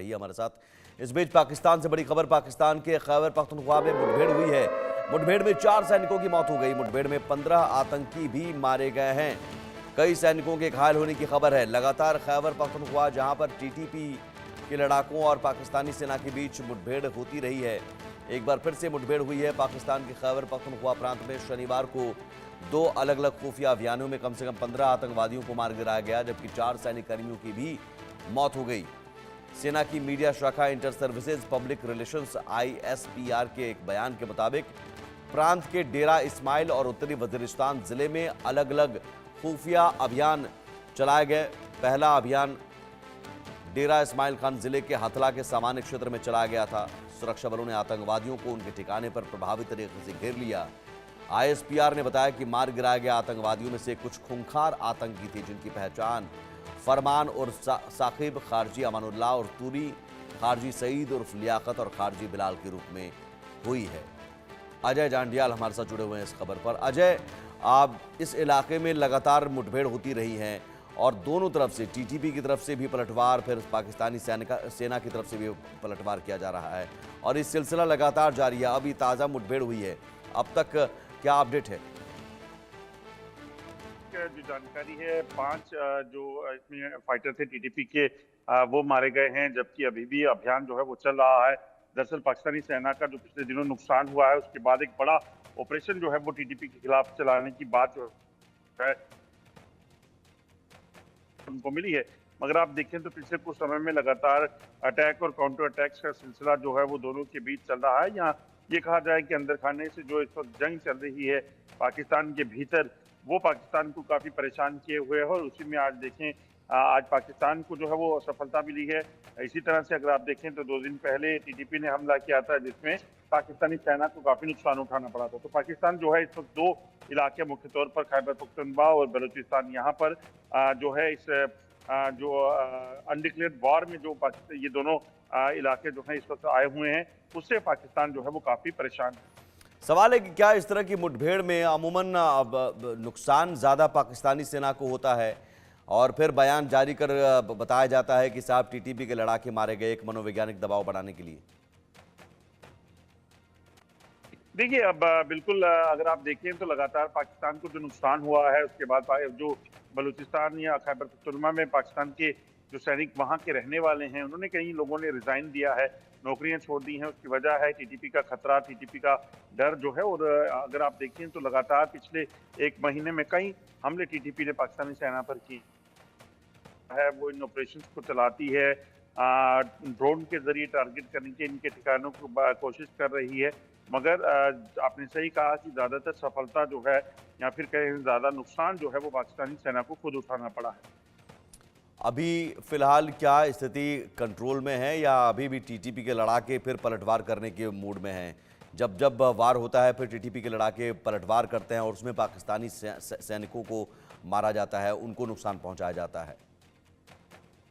रही हमारे साथ। इस बीच पाकिस्तान से बड़ी खबर, पाकिस्तान के खैबर पख्तूनख्वा में मुठभेड़ हुई है। मुठभेड़ में 4 सैनिकों की मौत हो गई। मुठभेड़ में 15 आतंकी भी मारे गए हैं। कई सैनिकों के घायल होने की खबर है। लगातार खैबर पख्तूनख्वा जहां पर टीटीपी के लड़ाकों और पाकिस्तानी सेना के बीच मुठभेड़ होती रही है, एक बार फिर से मुठभेड़ हुई है। पाकिस्तान के खैबर पख्तूनख्वा प्रांत में शनिवार को 2 अलग अलग खुफिया अभियानों में कम से कम 15 आतंकवादियों को मार गिराया गया, जबकि 4 सैनिक कर्मियों की भी मौत हो गई। सेना की मीडिया शाखा inter services public relations ISPR के एक बयान के मुताबिक प्रांत के डेरा इस्माइल और उत्तरी वजीरिस्तान जिले में अलग अलग खुफिया अभियान चलाए गए। पहला अभियान डेरा इस्माइल खान जिले के हथला के सामान्य क्षेत्र में चलाया गया था। सुरक्षा बलों ने आतंकवादियों को उनके ठिकाने पर प्रभावी तरीके से घेर लिया। ISPR ने बताया कि मार गिराए गए आतंकवादियों में से कुछ खूंखार आतंकी थे, जिनकी पहचान फरमान और साकिब खारजी अमानुल्लाह और तूरी खारजी सईद उर्फ लियाकत और खारजी बिलाल के रूप में हुई है। अजय जांडियाल हमारे साथ जुड़े हुए हैं इस खबर पर। अजय, आप इस इलाके में लगातार मुठभेड़ होती रही हैं और दोनों तरफ से, टीटीपी की तरफ से भी पलटवार, फिर पाकिस्तानी सेना की तरफ से भी पलटवार किया जा रहा है और इस सिलसिला लगातार जारी है। अभी ताज़ा मुठभेड़ हुई है, अब तक क्या अपडेट है? जो जानकारी है, 5 जो इसमें फाइटर थे टीटीपी के, वो मारे गए हैं, जबकि अभी भी अभियान जो है वो चल रहा है। दरअसल पाकिस्तानी सेना का जो पिछले दिनों नुकसान हुआ है, उसके बाद एक बड़ा ऑपरेशन जो है वो टीटीपी के खिलाफ चलाने की बात जो है उनको मिली है। मगर आप देखें तो पिछले कुछ समय में लगातार अटैक और काउंटर अटैक्स का सिलसिला जो है वो दोनों के बीच चल रहा है। यहाँ ये कहा जाए कि अंदर खाने से जो इस वक्त जंग चल रही है पाकिस्तान के भीतर, वो पाकिस्तान को काफी परेशान किए हुए है और उसी में आज देखें, आज पाकिस्तान को जो है वो सफलता मिली है। इसी तरह से अगर आप देखें तो 2 दिन पहले टीटीपी ने हमला किया था, जिसमें पाकिस्तानी सेना को काफी नुकसान उठाना पड़ा था। तो पाकिस्तान जो है इस वक्त 2 इलाके, मुख्य तौर पर खैबर पख्तूनख्वा और बलूचिस्तान, यहाँ पर जो है इस जो अनडिक्लेयर्ड वॉर में जो ये दोनों इलाके जो हैं इस वक्त आए हुए हैं, उससे पाकिस्तान जो है वो काफी परेशान है। सवाल है कि क्या इस तरह की मुठभेड़ में अमूमन नुकसान ज़्यादा पाकिस्तानी सेना को होता है और फिर बयान जारी कर बताया जाता है कि साहब टीटीपी के लड़ाके मारे गए, एक मनोवैज्ञानिक दबाव बनाने के लिए? देखिए, अब बिल्कुल अगर आप देखें तो लगातार पाकिस्तान को जो नुकसान हुआ है, उसके बाद जो बलूचिस्तान या खैबर पख्तूनख्वा में पाकिस्तान के जो सैनिक वहाँ के रहने वाले हैं, उन्होंने, कई लोगों ने रिजाइन दिया है, नौकरियां छोड़ दी हैं। उसकी वजह है टीटीपी का खतरा, टीटीपी का डर जो है। और अगर आप देखें तो लगातार पिछले 1 महीने में कई हमले टीटीपी ने पाकिस्तानी सेना पर की है। वो इन ऑपरेशंस को चलाती है, ड्रोन के जरिए टारगेट करने के इनके ठिकानों को कोशिश कर रही है। मगर आपने सही कहा कि ज्यादातर सफलता जो है या फिर कहीं ज्यादा नुकसान जो है वो पाकिस्तानी सेना को खुद उठाना पड़ा है। अभी फिलहाल क्या स्थिति कंट्रोल में है या अभी भी टीटीपी के लड़ाके फिर पलटवार करने के मूड में हैं? जब जब वार होता है फिर टीटीपी के लड़ाके पलटवार करते हैं और उसमें पाकिस्तानी सैनिकों को मारा जाता है, उनको नुकसान पहुंचाया जाता है।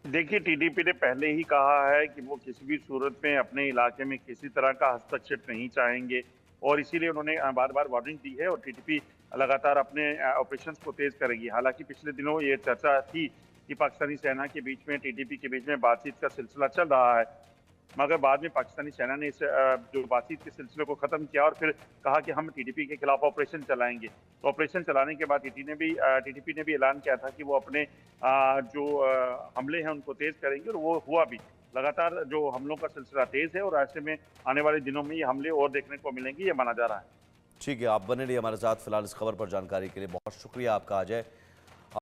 देखिए, टीटीपी ने पहले ही कहा है कि वो किसी भी सूरत में अपने इलाके में किसी तरह का हस्तक्षेप नहीं चाहेंगे और इसीलिए उन्होंने बार बार वार्निंग दी है और टीटीपी लगातार अपने ऑपरेशंस को तेज करेगी। हालांकि पिछले दिनों ये चर्चा थी कि पाकिस्तानी सेना के बीच में, टीटीपी के बीच में बातचीत का सिलसिला चल रहा है, मगर बाद में पाकिस्तानी सेना ने इस जो बातचीत के सिलसिले को खत्म किया और फिर कहा कि हम टीटीपी के खिलाफ ऑपरेशन चलाएंगे। तो ऑपरेशन चलाने के बाद टीटीपी ने भी ऐलान किया था कि वो अपने जो हमले हैं उनको तेज करेंगे और वो हुआ भी। लगातार जो हमलों का सिलसिला तेज है और ऐसे में आने वाले दिनों में ये हमले और देखने को मिलेंगे, ये माना जा रहा है। ठीक है, आप बने रहिए हमारे साथ। फिलहाल इस खबर पर जानकारी के लिए बहुत शुक्रिया आपका अजय।